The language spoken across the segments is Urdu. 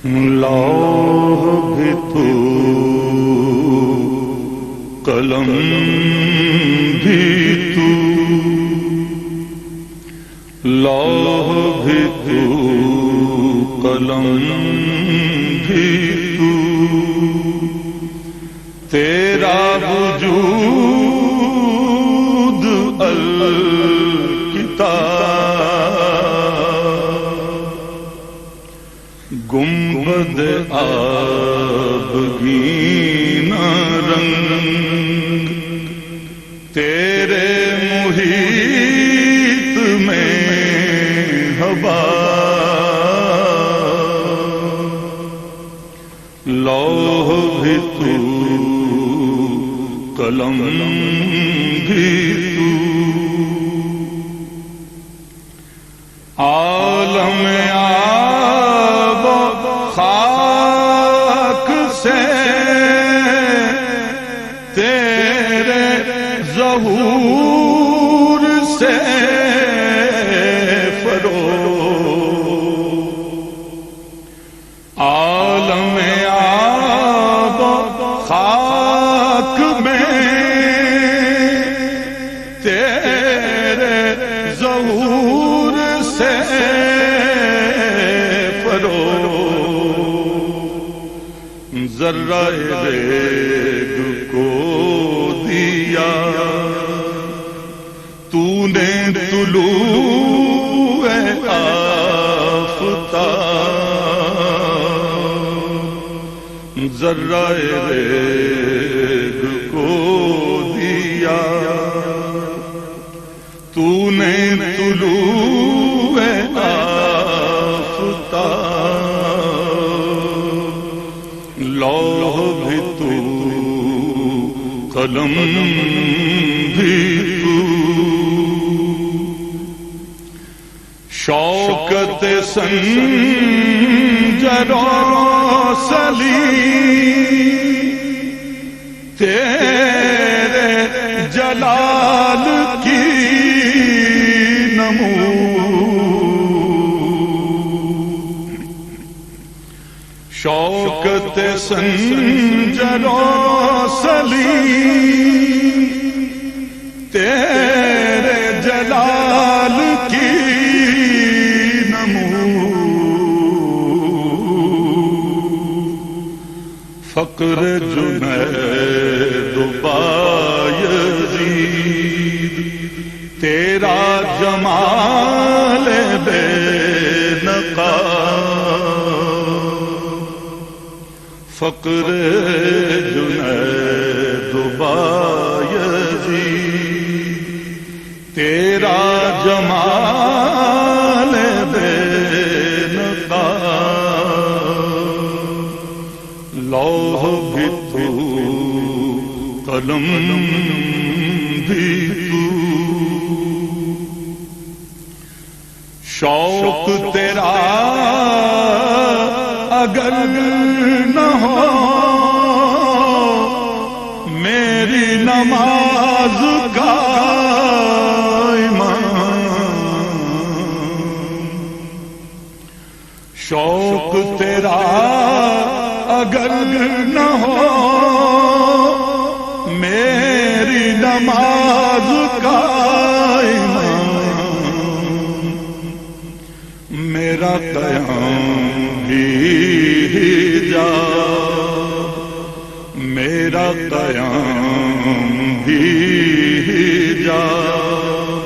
لوح بھی تو قلم بھی تو، لوح بھی تو قلم بھی تو، تیرا وجود الکتاب، گنبد آبگین رنگ تیرے محیط میں ہوا، لوح بھی تو قلم بھی تو، عالم آب و خاک سے تیرے ظہور سے فروغ، عالم آب و خاک میں تیرے ظہور سے ذرہ ریگ کو دیا تو نے طلوع آفتاب، ذرہ ریگ کو دیا تو نے طلوع آفتاب، لوح بھی تو قلم بھی تو، شوکت سنجر و سلیم تیرے جلال کی نمود، شوکت سنجر و سلیم تیرے جلال کی نمود، فقر جنید و بایزید تیرا جمال بے نقاب، فقر جنید و بایزید تیرا جمال بے نقاب، لوح بھی تو قلم بھی تو، شوق تیرا اگر نہ ہو میری نماز کا ایمان، شوق تیرا اگر نہ ہو میری نماز کا ایمان، میرا قیام بھی حجاب، میرا قیام بھی حجاب،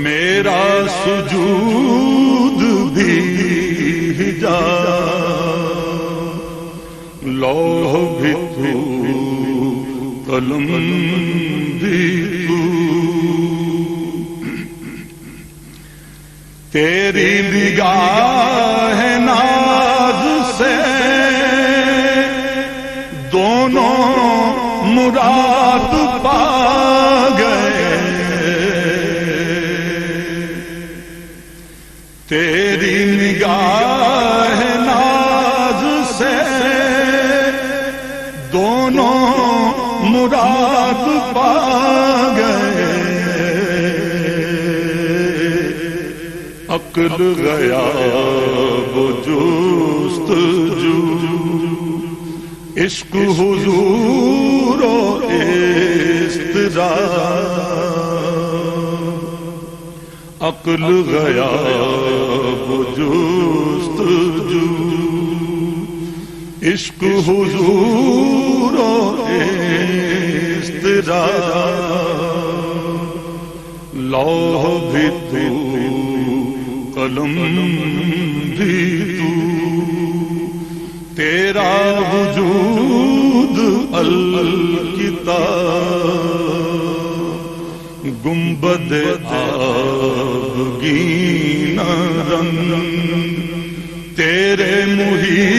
میرا سجود بھی حجاب، لوح بھی تو قلم بھی تو، تیری نگاہ ناز سے دونوں مراد پا گئے، تیری نگاہ ناز سے دونوں مراد پا گئے، عقل غیاب جست عشق حضور و اضطراب، عقل غیاب جستجو، عشق حضور و اضطراب، لوح بھی تو قلم بھی تو، تیرا وجود الکتاب، گنبد آبگین رنگ تیرے محیط